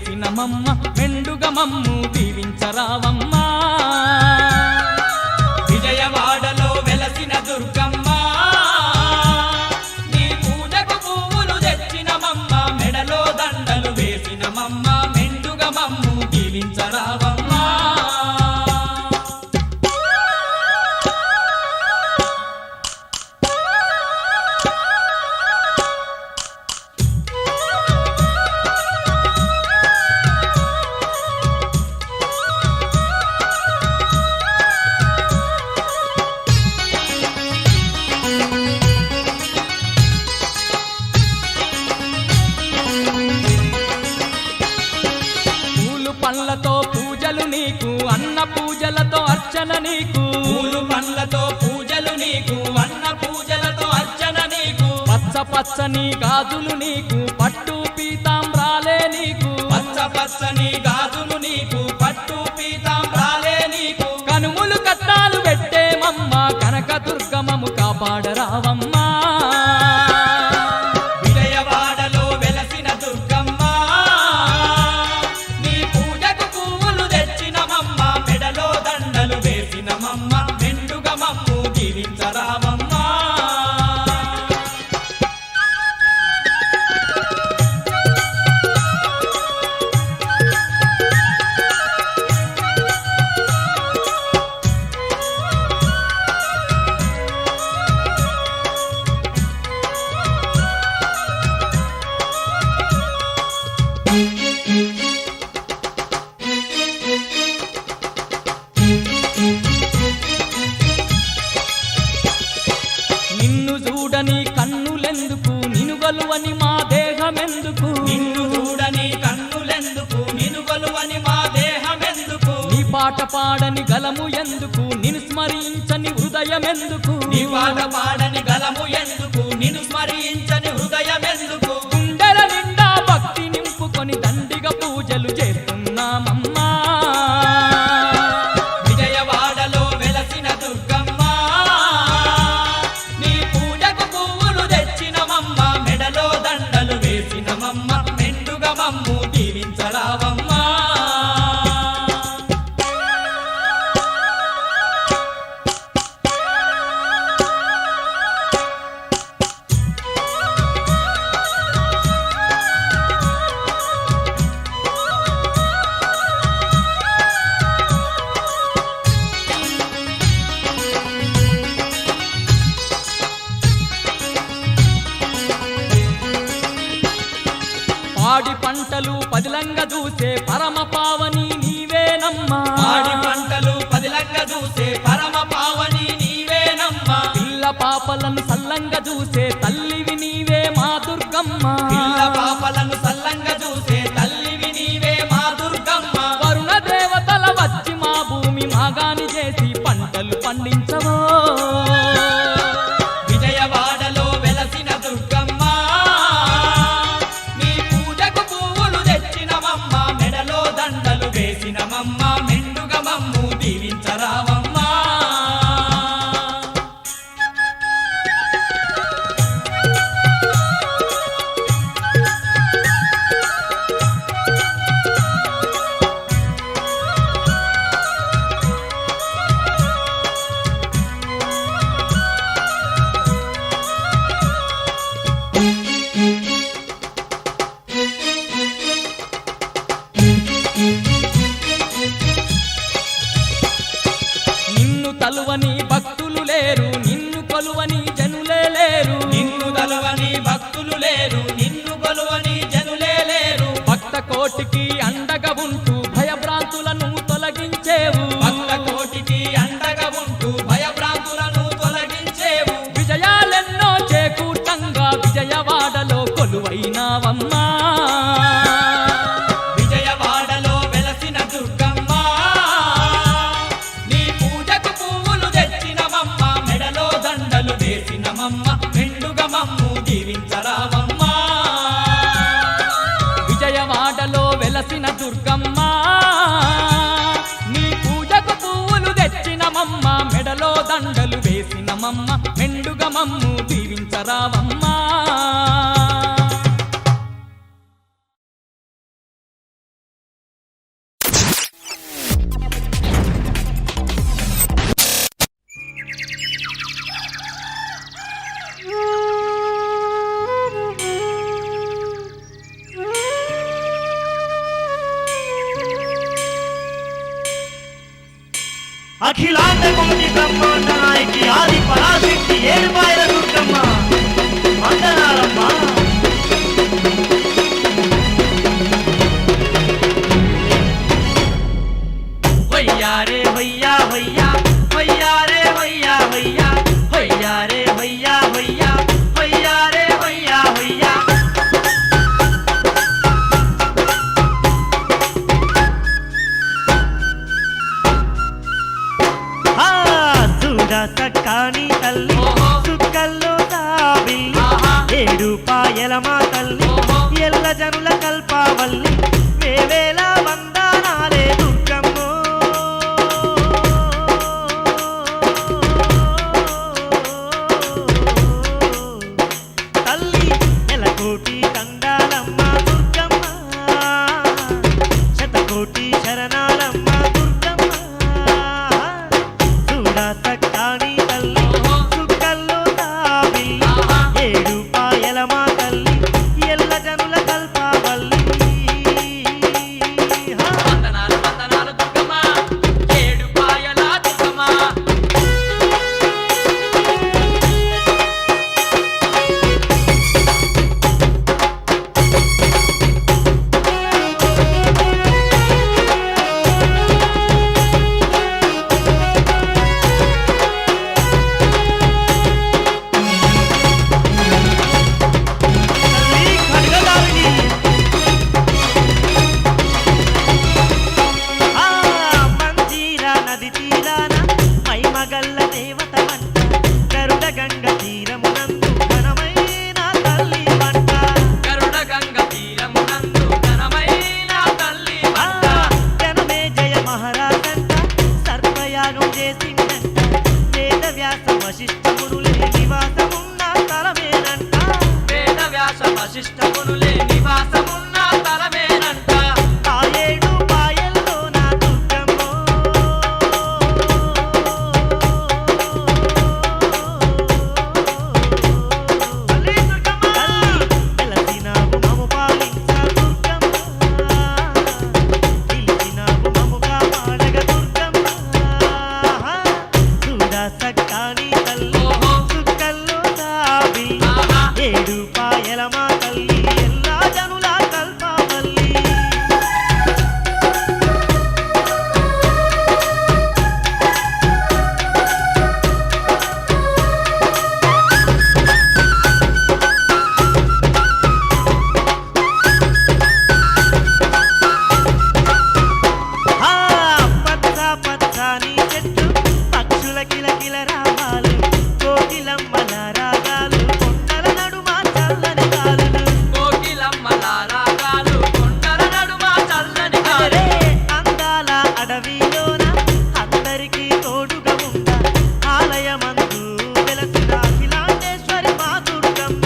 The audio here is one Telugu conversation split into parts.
వేసినమమ్మ మెండుగా మమ్ము దీవించరావమ్మా విజయవాడలో వెలసిన దుర్గమ్మ నీ పూజకు పువ్వులు తెచ్చినమమ్మ మెడలో దండలు వేసినమమ్మ మెండుగా మమ్ము దీవించరావమ్మా పండ్లతో పూజలు నీకు అన్న పూజలతో అర్చన నీకు పూలు పండ్లతో పూజలు నీకు అన్న పూజలతో అర్చన నీకు పచ్చ పచ్చని గాజులు నీకు పట్టు పీతాంబ్రాలే నీకు పచ్చ పచ్చని గాజులు నీకు పట్టు పీతాంబ్రాలే నీకు కనుములు కట్టాలు పెట్టేమమ్మ కనక దుర్గమము కాపాడరావమ్మా విజయవాడలో వెలసిన దుర్గమ్మ నీ పూజకు పువ్వులు తెచ్చినమమ్మ మెడలో దండలు వేసినమమ్మ మెండుగా మమ్ము దీవించరావమ్మా నిన్ను చూడని కన్నులెందుకు నిను గలువని మా దేహమెందుకు నిన్ను చూడని కన్నులెందుకు నిన్ను కొలువని మా దేహమెందుకు నీ పాట పాడని గలము ఎందుకు నిన్ను స్మరించని హృదయమెందుకు నీ పాట పాడని గలము ఎందుకు నిన్ను స్మరించని హృదయమెందుకు గుండెల నిండా భక్తి నింపుకొని దండిగా పూజలు చేస్తున్నామమ్మా విజయవాడలో వెలసిన దుర్గమ్మ నీ పూజకు పువ్వులు తెచ్చినమమ్మ మెడలో దండలు వేసినమమ్మ మెండుగా మమ్ము దీవించరావమ్మా పాడి పంటలు పదిలంగా చూసే పరమ పావని నీవేనమ్మా పాడి పంటలు పదిలంగా చూసే పరమ పావని నీవేనమ్మా పిల్ల పాపలను సల్లంగా చూసే తల్లివి నీవే మా దుర్గమ్మ పిల్ల పాపలను సల్లంగా చూసే తల్లివి నీవే మా దుర్గమ్మ వరుణ దేవతల వచ్చి మా భూమి మాగాని చేసి పంటలు పండించవో విజయవాడలో వెలసిన దుర్గమ్మ నీ పూజకు పువ్వులు తెచ్చినమమ్మ మెడలో దండలు వేసినమమ్మ మెండుగా మమ్ము దీవించరావమ్మా నిన్ను తలువని భక్తులు లేరు నిన్ను కొలువని జనులే లేరు నిన్ను తలవని భక్తులు లేరు నిన్ను కొలువని జనులే లేరు భక్త కోటికి అండగా ఉంటూ భయభ్రాంతులను తొలగించేవు భక్త కోటికి అండగా ఉంటూ భయభ్రాంతులను తొలగించేవు విజయాలెన్నో చేకూర్తంగా విజయవాడలో కొలువైనావమ్మా విజయవాడలో వెలసిన దుర్గమ్మ నీ పూజకు పువ్వులు తెచ్చినమమ్మ మెడలో దండలు వేసినమమ్మ మెండుగా మమ్ము దీవించరావమ్మా విజయవాడలో వెలసిన దుర్గమ్మ నీ పూజకు పువ్వులు తెచ్చినమమ్మ మెడలో దండలు వేసినమమ్మ మెండుగా మమ్ము దీవించరావమ్మా అఖిలాండ కోటి బ్రహ్మాండ నాయకి ఆది పరాశక్తి ఏడుపాయల దుర్గమ్మ వందనాలమ్మ. వయ్యారే వయ్యా వయ్యా వయ్యారే వయ్యా వయ్యా వయ్యారే వయ్యా వయ్యా వయ్యారే వయ్యా వయ్యా. చూడా సక్కాని తల్లి సుక్కల్లో తాబిల్లి ఏడుపాయల మా తల్లి ఎల్ల జనుల కల్పావల్లి వేవేల వందనాలే దుర్గమ్మో. తల్లి ఎలకోటి దండాలమ్మ దుర్గమ్మ శతకోటి శరణాలమ్మ దుర్గమ్మ. చూడా సక్కాని తల్లి సుక్కల్లో తాబిల్లి ఏడుపాయల మా తల్లి ఎల్ల జనుల కల్పావల్లి. వందనాలు వందనాలు దుర్గమ్మ ఏడుపాయల దుర్గమ్మ. తల్లి ఖడ్గదారిణి మంజీరా నది తీరాన మైమగల్ల దేవత వంట గరుడ గంగ తీరమునందు ఘనమైన తల్లి వంట. గరుడ గంగ తీరమునందు ఘనమైన తల్లి వంట. జనమే జయ మహారాజంట సర్వయాగం చేసిందంట వేద వ్యాస వశిష్ఠ మునులే నివాసమున్న స్థలమేనంట. వేద వ్యాస వశిష్ఠ మునులే నివాసమున్న తలమేనంట. ఆ ఏడు పాయల్లో నా దుర్గమ్మో. తల్లి వెలసినావు మము పాలించ దుర్గమ్మ. పిలిచినావు మముగా పాడగ దుర్గమ్మ. చూడా సక్కాని తల్లి సుక్కల్లో తాబి ఏడుపాయల మా తల్లి ఎల్లా జనుల కల్పావల్లి. పచ్చ పచ్చని చెట్టు పక్షుల కిలకిల రావాలు కోకిలమ్మల రాగాలు కొండల నడుమ చల్లని గాలులు. కోకిలమ్మల రాగాలు కొండల నడుమ చల్లని గాలి. అరే అందాల అడవిలోన అందరికీ తోడుగా ఉండ ఆలయమందు వెలసిన అఖిలాండేశ్వరి మా దుర్గమ్మ.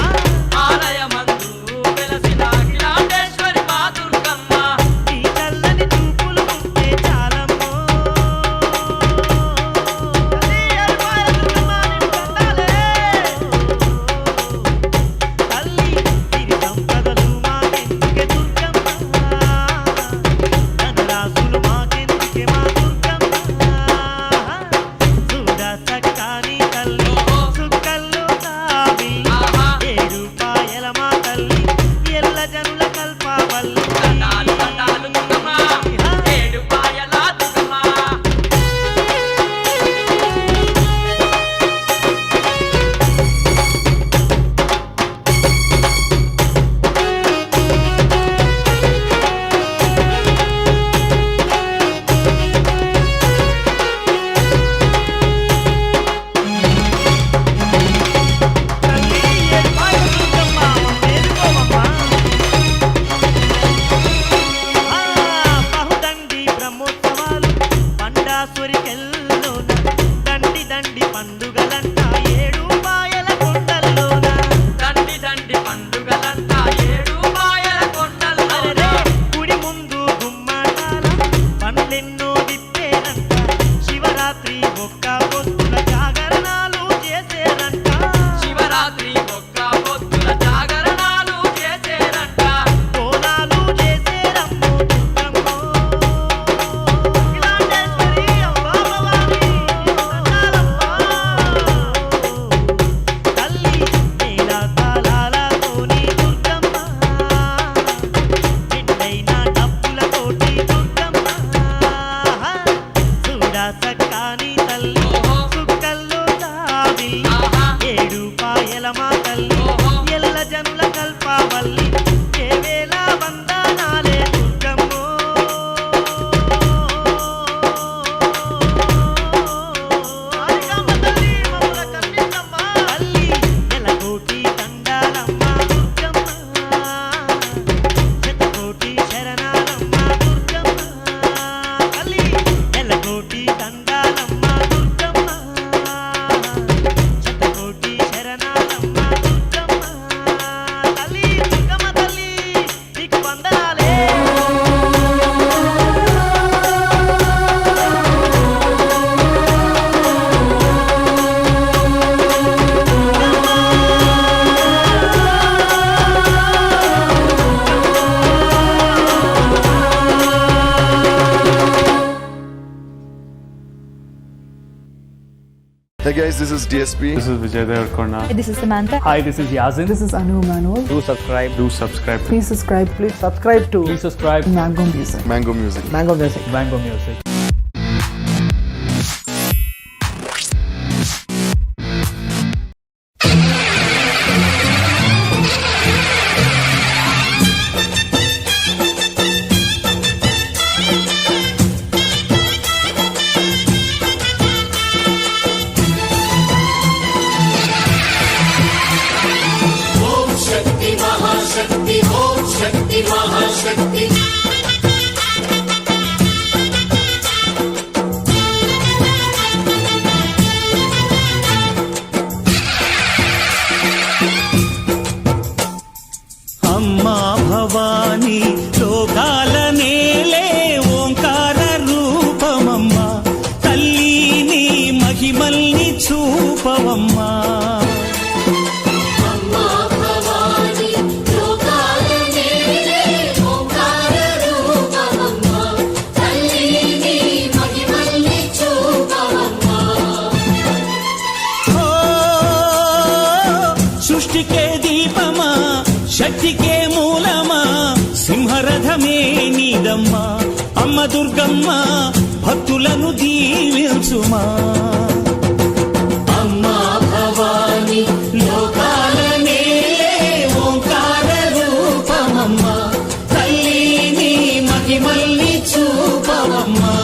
ఆలయమందు వెలసిన అఖిలాండేశ్వరి మా దుర్గమ్మ. ఈ చల్లని చూపులు ఉంటే చాలమ్మో. తల్లి అరువాల దుర్గమ్మ నిన్ను దండాలే. తల్లి సిరి సంపదలు మాకెందుకే దుర్గమ్మ. ధనరాశులు మాకెందుకే మా దుర్గమ్మ. చూడా సక్కాని తల్లి సుక్కల్లో తాబి ఏడుపాయల మా తల్లి ఎల్ల జనుల కల్పావల్లి. దండాలు దండాలు దుర్గమ్మ ఏడుపాయల దుర్గమ్మ. తల్లి ఏడుపాయల దుర్గమ్మ మేలుకోవమ్మా. బహుదండి బ్రహ్మోత్సవాలు పండాసురికెల్లోన దండి దండి పండుగలంట ఏడుపాయల కొండల్లోన. దండి దండి పండుగలంతా ఏడుపాయల కొండల్లోన. అరెరే గుడి ముందు గుమ్మటాల పండ్లెన్నో విప్పేరంట శివరాత్రి ఒక్క పొద్దుల జాగరణాలు చేసేరంట. శివరాత్రి ఒక్క పొద్దుల జాగరణాలు చేసేరంట. బోనాలు చేసేరమ్మో దుర్గమ్మో. అఖిలాండేశ్వరి అమ్మా Bhavani. Hey guys, this is DSP. This is Vijay Devarkonda. This is Samantha. Hi, this is Yazin. This is Anu Manol. Do subscribe. Do subscribe. Please subscribe. Please subscribe to Please subscribe. Mango Music. Mango Music. Mango Music. Mango Music. అమ్మా భవాని లోకాల నేలే ఓంకార రూపమమ్మా తల్లిని మహిమల్ని చూపవమ్మా సృష్టికే దీపమా శక్తికే మూలమా సింహరథమే నీదమ్మా అమ్మ దుర్గమ్మ భక్తులను దీవించుమా అమ్మా భవాని లోకాల నేలే ఓంకార రూపమమ్మా తల్లిని మహిమల్ని చూపవమ్మా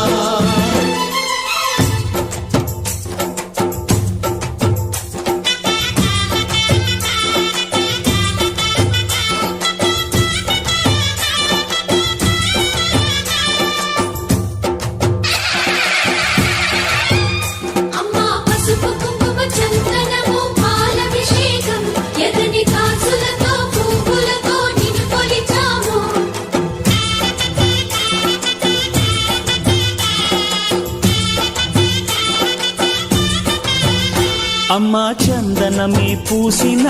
అమ్మా చందనమే పూసిన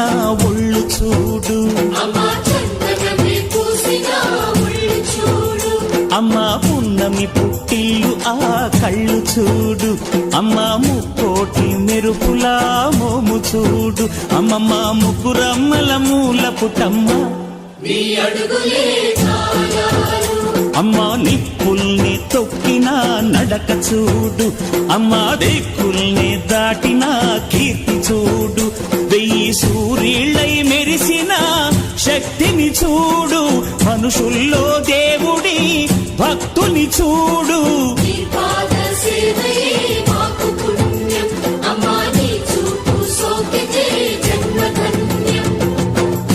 ఒళ్ళు చూడు అమ్మా పున్నమి పుట్టిల్లు ఆ కళ్ళు చూడు అమ్మా ముక్కోటి మెరుపులా మోము చూడు అమ్మమ్మ ముగ్గురమ్మల మూల పుటమ్మ అమ్మా నిప్పుల్ని తొక్కిన నడక చూడు అమ్మా దిక్కుల్ని దాటిన కీర్తి చూడు వెయ్యి సూర్యుళ్ళై మెరిసిన శక్తిని చూడు మనుషుల్లో దేవుడి భక్తుని చూడు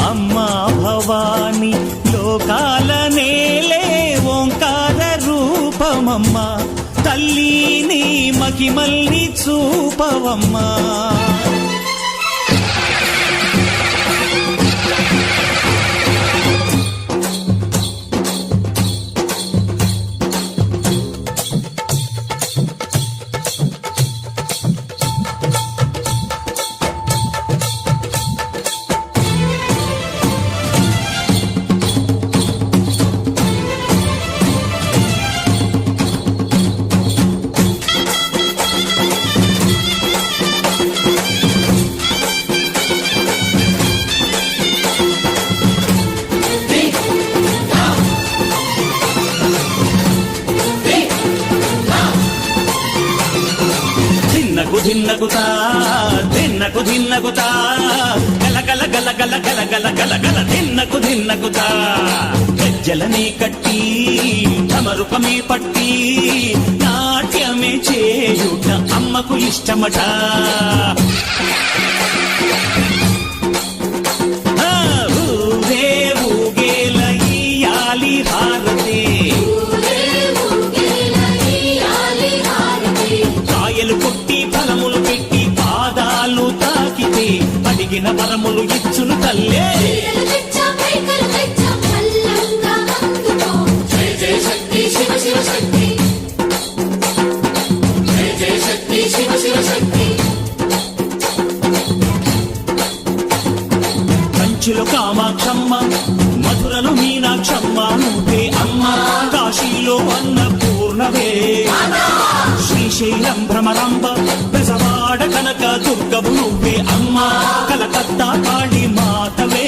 అమ్మా భవాని లోకాల నేలే ఓంకార రూపమమ్మా తల్లిని మహిమల్ని చూపవమ్మా ధిన్నగుతా ధిన్నగుతా గల గల గల గల గల గల గల గల ధిన్నగుతా గజ్జలనే కట్టి తమరుపమే పట్టి నాట్యమే చేయుట అమ్మకు ఇష్టమట ఊరే ఊగేల ఇయ్యాలి హారతే కాయలు కొట్టి ఫలములు పెట్టి పాదాలు తాకితే అడిగిన వరములు ఇచ్చును తల్లే కంచిలో కామాక్షమ్మ మధురలో మీనాక్షమ్మ నువ్వే అమ్మ కాశీలో అన్నపూర్ణవే శ్రీశైలం భ్రమరాంబ బెజవాడ విజయవాడ కనక దుర్గవు నువ్వే అమ్మా కలకత్తా కాళీ మాతవే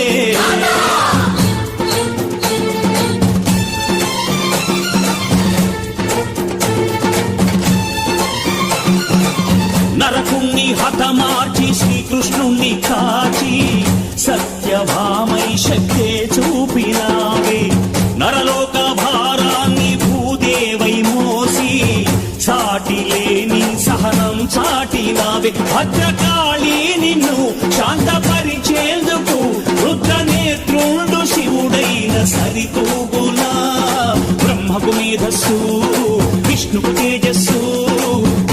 నరకుణ్ణి హతమార్చి శ్రీకృష్ణుణ్ణి కాచి సత్యభామై శక్తే చూపినావే నరలోక భారాన్ని భూదేవై మోసి సాటి లేని సహనం చాటినావే భద్రకాళి నిన్ను శాంతపరిచేందుకు రుద్రనేత్రుండు శివుడైన సరితూగునా బ్రహ్మకు మేధస్సు విష్ణుకు తేజస్సు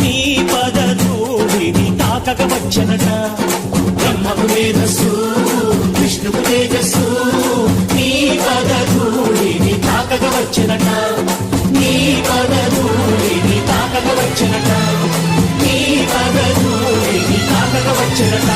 నీ పదధూళిని తాకక వచ్చనట బ్రహ్మకు మేధస్సు విష్ణుకు తేజస్సు నీ పదధూళిని తాకక వచ్చనట నీ పదధూళిని తాకక వచ్చనట నీ పదధూళిని తాకక వచ్చనట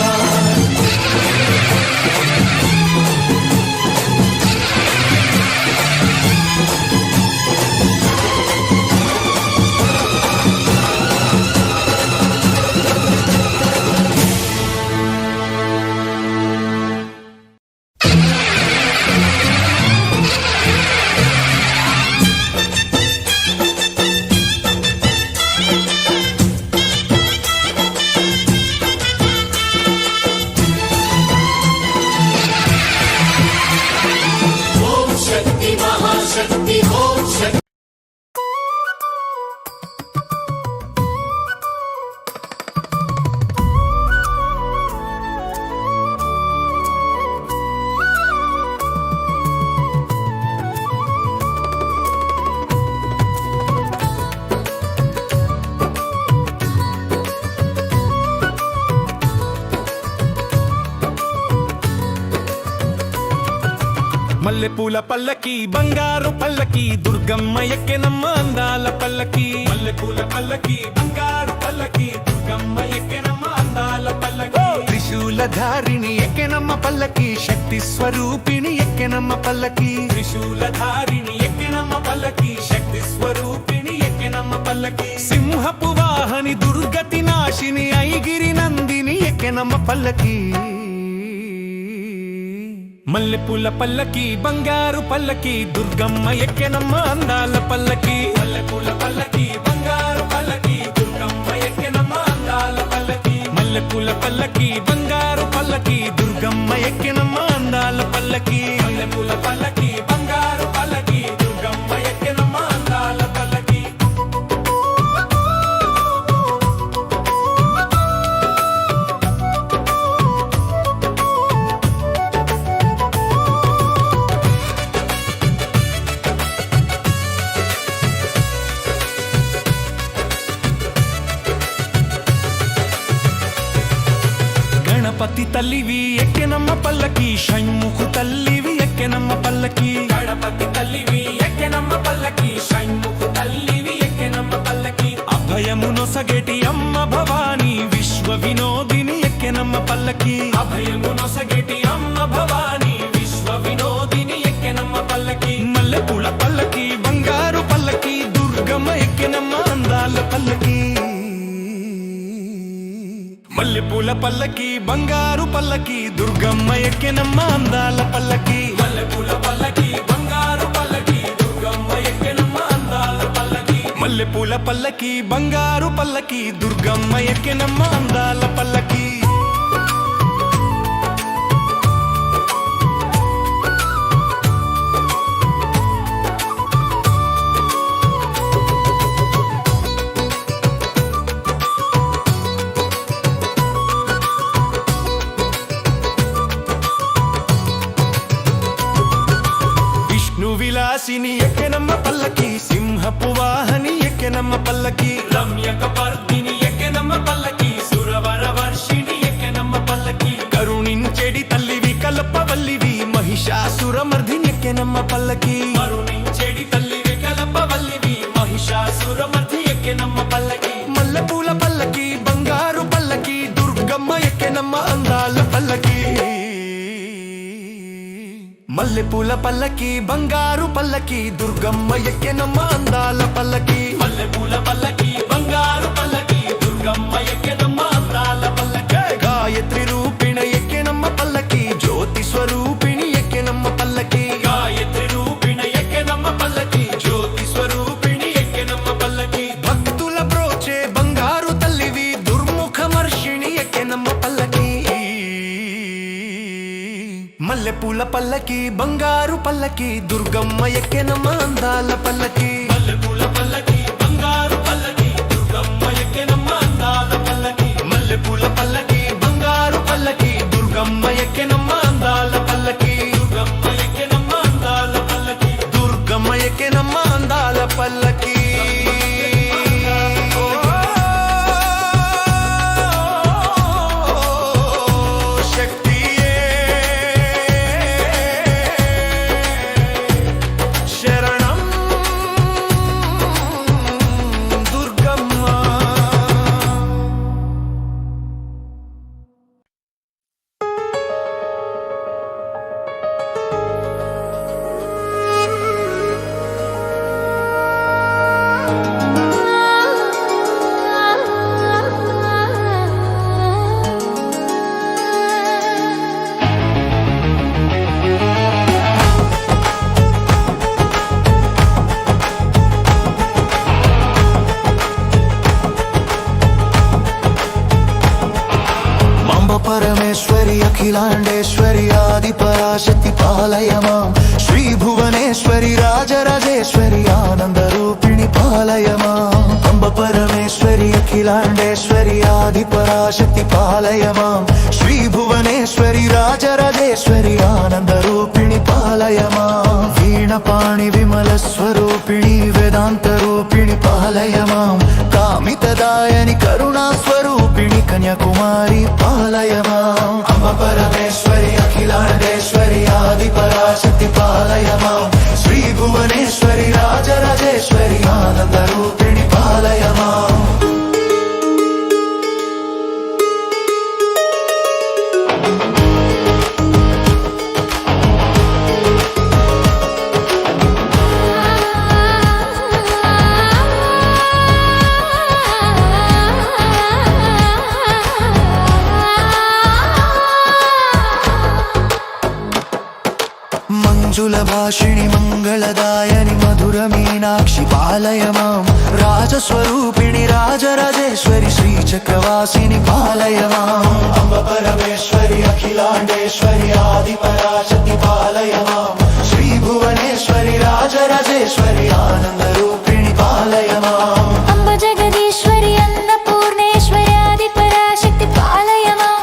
మల్లెపూల పల్లకి బంగారు పల్లకి దుర్గమ్మ ఎక్కెనమ్మ అందాల పల్లకి మల్లెపూల పల్లకి బంగారు పల్లకి దుర్గమ్మ ఎక్కెనమ్మ అందాల పల్లకి త్రిశూలధారిణి ఎక్కెనమ్మ పల్లకి శక్తి స్వరూపిణి ఎక్కెనమ్మ పల్లకి త్రిశూలధారిణి ఎక్కెనమ్మ పల్లకి శక్తి స్వరూపిణి ఎక్కెనమ్మ పల్లకి సింహపు వాహని దుర్గతి నాశిని ఐగిరి నందిని ఎక్కెనమ్మ పల్లకి మల్లెపూల పల్లకి బంగారు పల్లకి దుర్గమ్మ ఎక్కెనమ్మ అందాల పల్లకి మల్లెపూల పల్లకి బంగారు పల్లకి దుర్గమ్మ ఎక్కెనమ్మ అందాల పల్లకి మల్లెపూల పల్లకి బంగారు పల్లకి దుర్గమ్మ ఎక్కెనమ్మ అందాల పల్లకి మల్లెపూల పల్లకి బంగారు పల్లకి దుర్గమ్మ ఎక్కెనమ్మ అందాల పల్లకి గణపతి తల్లివి ఎక్కెనమ్మ పల్లకి షణ్ముఖు తల్లివి ఎక్కెనమ్మ పల్లకి గణపతి తల్లివి ఎక్కెనమ్మ పల్లకి షణ్ముఖు తల్లివి ఎక్కెనమ్మ పల్లకి అభయము నొసగేటి అమ్మ భవాని విశ్వ వినోదిని ఎక్కెనమ్మ పల్లకి అభయము నొసగేటి అమ్మ భవాని విశ్వ వినోదిని ఎక్కెనమ్మ పల్లకి మల్లెపూల పల్లకి బంగారు పల్లకి దుర్గమ్మ ఎక్కెనమ్మ అందాల పల్లకి మల్లెపూల పల్లకి బంగారు పల్లకి దుర్గమ్మ ఎక్కెనమ్మ అందాల పల్లకి మల్లెపూల పల్లకి బంగారు పల్లకి దుర్గమ్మ ఎక్కెనమ్మ అందాల పల్లకి మల్లెపూల పల్లకి బంగారు పల్లకి దుర్గమ్మ ఎక్కెనమ్మ అందాల పల్లకి విలాసిని ఎక్కెనమ్మ పల్లకి సింహపు వాహని ఎక్కెనమ్మ పల్లకి రమ్యక పర్దిని ఎక్కెనమ్మ పల్లకి సురవర వర్షిణి ఎక్కెనమ్మ పల్లకి కరుణించెడి తల్లివి కల్పవల్లివి మహిషాసురమర్దిని ఎక్కెనమ్మ పల్లకి కరుణించెడి తల్లివి కల్పవల్లివి మహిషాసురమర్ది ఎక్కెనమ్మ పల్లకి మల్లెపూల పల్లకి బంగారు పల్లకి దుర్గమ్మ ఎక్కెనమ్మ అందాల పల్లకి మల్లెపూల పల్లకి బంగారు పల్లకి దుర్గమ్మ ఎక్కెనమ్మ అందాల పల్లకి మల్లెపూల పల్లకి బంగారు పల్లకి దుర్గమ్మ ఎక్కెనమ్మ అందాల మల్లెపూల పల్లకి బంగారు పల్లకి దుర్గమ్మ ఎక్కెనమ్మ అందాల పల్లకి మల్లెపూల పల్లకి బంగారు పల్లకి దుర్గమ్మ ఎక్కెనమ్మ అందాల పల్లకి మల్లెపూల పల్లకి బంగారు పల్లకి దుర్గమ్మ ఎక్కెనమ్మ అందాల పల్లకి దుర్గమ్మ ఎక్కెనమ్మ అందాల పల్లకి దుర్గమ్మ ఎక్కెనమ్మ అందాల పల్లకి परमेश्वरी अखिलांडेश्वरी आदि पराशक्ति पालय मां श्री भुवनेश्वरी राजराजेश्वरी आनंद रूपिणी पालय मां अम्ब परमेश्वरी अखिलांडेश्वरी आदि पराशक्ति पालय मां श्री भुवनेश्वरी राजराजेश्वरी आनंद रूपिणी पालय मां वीणपाणि विमल स्वरूपिणी वेदांत रूपिणी पालय मां कामितदायनि करुणा स्वरूपिणी कन्याकुमारी पालय मां अम्ब परमेश्वरी अखिलांडेश्वरी आदि पराशक्ति पालय मां श्री भुवनेश्वरी राजराजेश्वरी आनंद रूपिणी पालय मां भाषिणी मंगलदायनि मधुर मीनाक्षि पालय मां राजस्वरूपिणी राजराजेश्वरी श्रीचक्रवासिनी पालय मां अम्ब परमेश्वरी अखिलांडेश्वरी आदि पराशक्ति पालय मां श्री भुवनेश्वरी राजराजेश्वरी आनंद रूपिणी पालय मां अम्ब जगदीश्वरी अन्नपूर्णेश्वरी आदि पराशक्ति पालय मां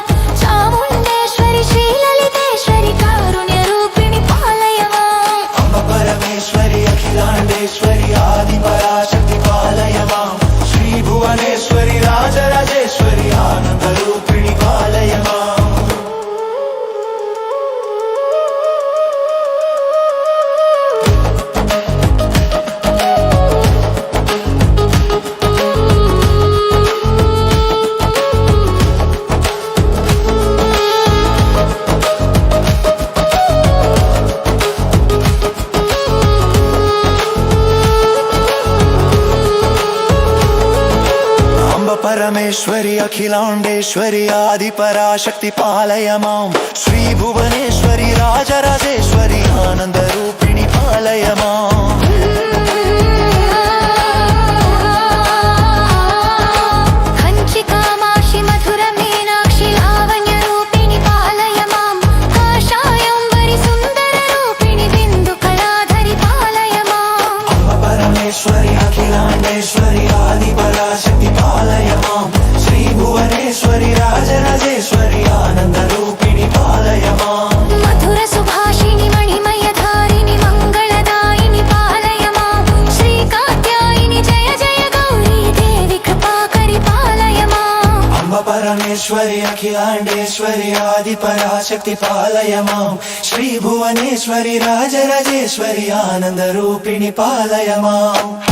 चामुण्डेश्वरी श्रीललितेश्वरी कारुण्य रूपिणी पालय मां परमेश्वरी अखिलांडेश्वरी आदि पराशक्ति पालय मां श्री भुवनेश्वरी राजराजेश्वरी आनंद रूपिणी पालय मां परमेश्वरी अखिलांडेश्वरी आदि पराशक्ति पालय मां श्री भुवनेश्वरी राजराजेश्वरी आनंद रूपिणी पालय मां अखिलांडेश्वरी आदि पराशक्ति पालय मां श्री भुवनेश्वरी राजराजेश्वरी आनंद रूपिणी पालय मां मधुर सुभाषिणी मणिमय धारिणी मंगलदायिनी पालय मां श्री कात्यायिनी जय जय गौरी देवी कृपाकरी पालय मां अम्ब परमेश्वरी अखिलांडेश्वरी आदि पराशक्ति पालय मां श्री भुवनेश्वरी राजराजेश्वरी आनंद रूपिणी पालय मां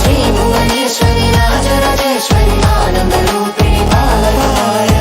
श्री भुवनेश्वरी राजराजेश्वरी आनंद रूपिणी पालय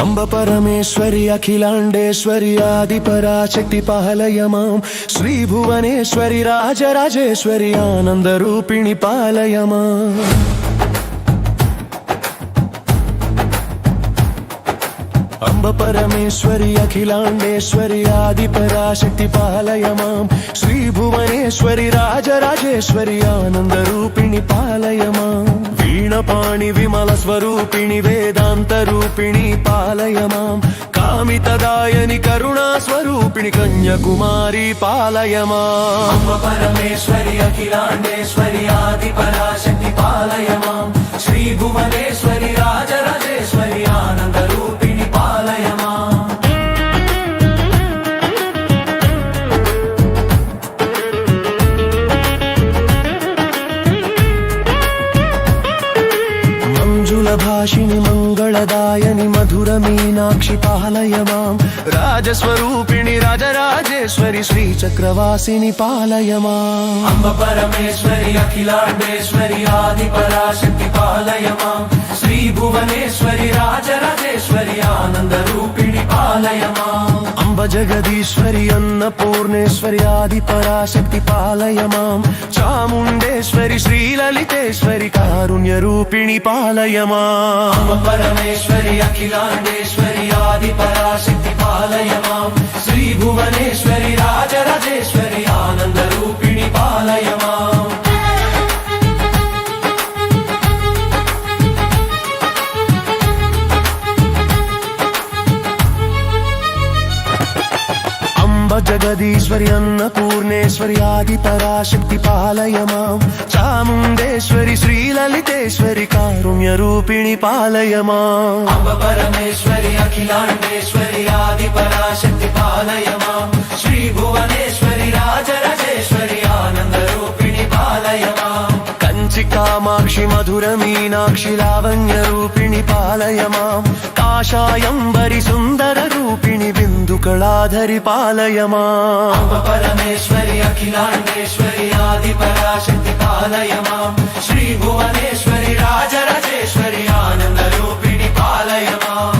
అంబ పరమేశ్వరి అఖిలాండేశ్వరి ఆది పరాశక్తి పాలయ మాం శ్రీ భువనేశ్వరి రాజరాజేశ్వరి ఆనంద రూపిణి పాలయ మాం అంబ పరమేశ్వరి అఖిలాండేశ్వరి ఆది పరాశక్తి పాలయ మాం శ్రీ భువనేశ్వరి రాజరాజేశ్వరి ఆనంద రూపిణి పాలయ మాం వీణపాణి విమల స్వరూపిణి వేదాంత రూపిణి పాలయ మాం కామితదాయని కరుణా స్వరూపిణి కన్యాకుమారి పాలయ మాం అంబ పరమేశ్వరి అఖిలాండేశ్వరి ఆది పరాశక్తి పాలయ మాం శ్రీ భువనేశ్వరి రాజరాజేశ్వరి ఆనంద రూపిణి పాలయ మాం మంజుల భాషిణి మంగళదాయని మధుర మీనాక్షి పాలయ మాం రాజస్వరూపిణి రాజరాజేశ్వరి శ్రీ చక్రవాసిని పాలయ మాం అంబ పరమేశ్వరి అఖిలాండేశ్వరి ఆది పరాశక్తి పాలయ మాం శ్రీ భువనేశ్వరి రాజరాజేశ్వరి ఆనంద రూపిణి పాలయ మాం అంబ జగదీశ్వరి అన్నపూర్ణేశ్వరి ఆది పరాశక్తి పాలయ మాం చాముండేశ్వరి శ్రీలలితేశ్వరి కారుణ్య రూపిణి పాలయ మాం అంబ పరమేశ్వరి అఖిలాండేశ్వరి ఆది పరాశక్తి పాలయ మాం శ్రీ భువనేశ్వరి రాజరాజేశ్వరి ఆనంద రూపిణి పాలయ మాం జగదీశ్వరి అన్నపూర్ణేశ్వరి ఆది పరాశక్తి పాలయ మాం చాముండేశ్వరి శ్రీలలితేశ్వరి కారుణ్య రూపిణి పాలయ మాం అంబ పరమేశ్వరి అఖిలాండేశ్వరి ఆది పరాశక్తి పాలయ మాం శ్రీ భువనేశ్వరి రాజరాజేశ్వరి ఆనంద రూపిణి పాలయ మాం కంచి కామాక్షి మధుర మీనాక్షి లావణ్య రూపిణి పాలయ మాం కాషాయంబరి సుందర రూపిణి బిందు కళాధరి పాలయ మాం అంబ పరమేశ్వరి అఖిలాండేశ్వరి ఆది పరాశక్తి పాలయ మాం శ్రీ భువనేశ్వరి రాజరాజేశ్వరి ఆనంద రూపిణి పాలయ మాం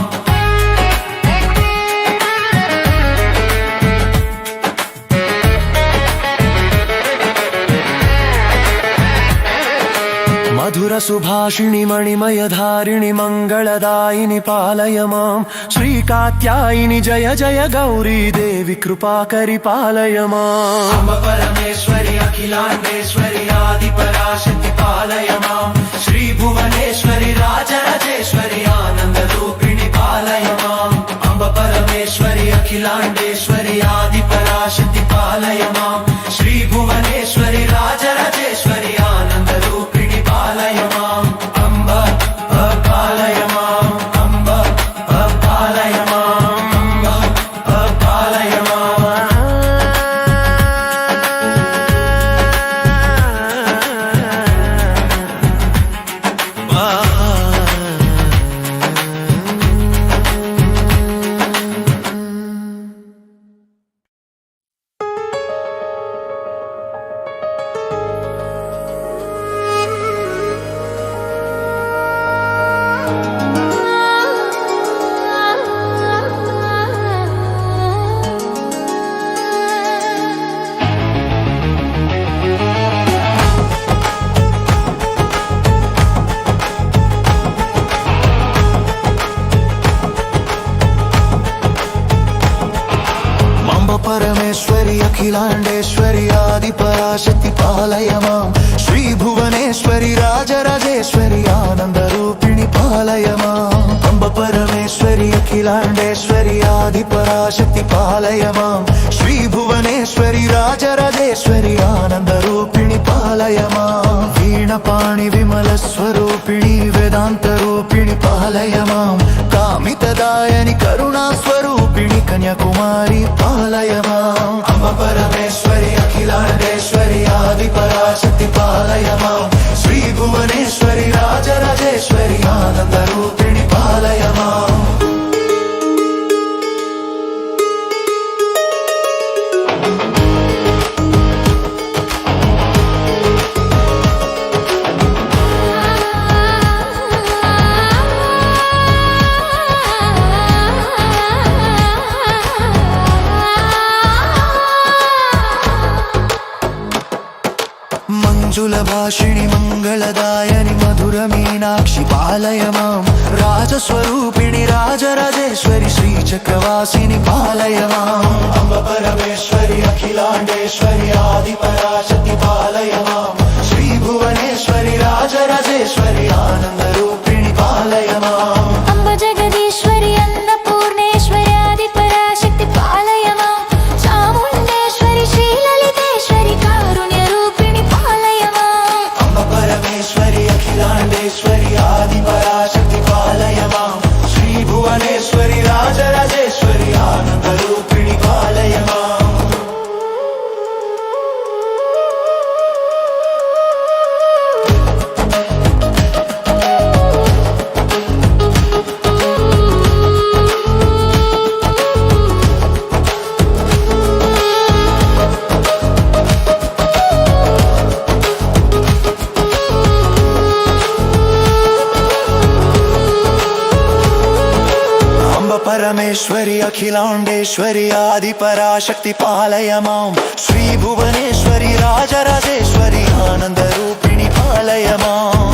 మధుర సుభాషిణి మణిమయ ధారిణి మంగళదాయిని పాలయ మాం శ్రీ కాత్యాయిని జయ జయ గౌరీ దేవి కృపాకరి పాలయ మాం అంబ పరమేశ్వరి అఖిలాండేశ్వరి ఆది పరాశక్తి పాలయ మాం శ్రీ భువనేశ్వరి రాజరాజేశ్వరి ఆనంద రూపిణి పాలయ మాం అంబ పరమేశ్వరి అఖిలాండేశ్వరి ఆది పరాశక్తి పాలయ మాం శ్రీ భువనేశ్వరి రాజరాజేశ్వరి ఆనంద రూపిణి పాలయ మాం అంబ పాలయ మాం అంబ పాలయ మాం అంబ పాలయ పరమేశ్వరి అఖిలాండేశ్వరి ఆది పరాశక్తి పాలయ మాం శ్రీ భువనేశ్వరి రాజరాజేశ్వరి ఆనంద రూపిణి పాలయ మాం అంబ పరమేశ్వరి అఖిలాండేశ్వరి ఆది పరాశక్తి పాలయ మాం శ్రీ భువనేశ్వరి రాజరాజేశ్వరి ఆనంద రూపిణి పాలయ మాం వీణపాణి విమల స్వరూపిణి వేదాంత రూపిణి పాలయ మాం కామితదాయని కరుణా స్వరూపిణి కన్యాకుమారి పాలయ మాం అంబ పరమేశ్వరి అఖిలాండేశ్వరి ఆది పరాశక్తి పాలయ మాం శ్రీ భువనేశ్వరి రాజరాజేశ్వరి ఆనంద రూపిణి పాలయ మాం सुभाषिणि मङ्गलदायनि मधुर मीनाक्षि पालय मां राजस्वरूपिणि राजराजेश्वरि श्रीचक्रवासिनि पालय माम् अम्ब परमेश्वरि अखिलाण्डेश्वरि आदिपराशक्ति पालय मां श्रीभुवनेश्वरि राजराजेश्वरि आनन्दरूपिणि पालय माम् अम्ब जगदीश्वरि अन्नपूर्णेश्वरि आदिपराशक्ति पालय मां चामुण्डेश्वरि श्रीललितेश्वरि कारुण्यरूपिणि पालय माम् अम्ब परमेश्वरि अखिलाण्डेश्वरि आदिपराशक्ति पालय मां श्रीभुवनेश्वरि राजराजेश्वरि आनन्दरूपिणि पालय माम् परमेश्वरि अखिलाण्डेश्वरि आदिपराशक्ति पालय मां श्रीभुवनेश्वरि राजराजेश्वरि आनन्दरूपिणि पालय माम्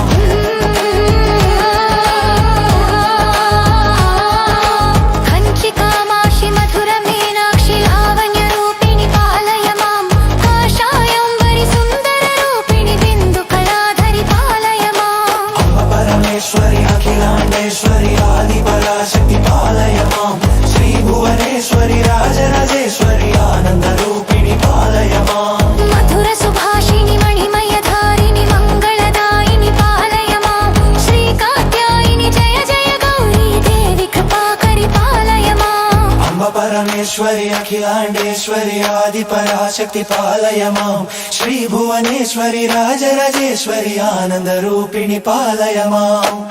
कंचि कामाक्षि मधुर मीनाक्षि लावण्यरूपिणि पालय मां काषायम्बरि सुन्दररूपिणि बिन्दुकलाधरि पालय माम् अम्ब परमेश्वरि अखिलाण्डेश्वरि आदिपराशक्ति पालय मां श्रीभुवनेश्वरि राजराजेश्वरि आनन्दरूपिणि पालय माम् मधुर सुभाषिणि मणिमयधारिणि मङ्गलदायिनि पालय मां श्रीकात्यायिनि जय जय गौरी देवि कृपाकरि पालय माम् अम्ब परमेश्वरि अखिलाण्डेश्वरि आदिपराशक्ति पालय मां श्रीभुवनेश्वरि राजराजेश्वरि आनन्दरूपिणि पालय माम्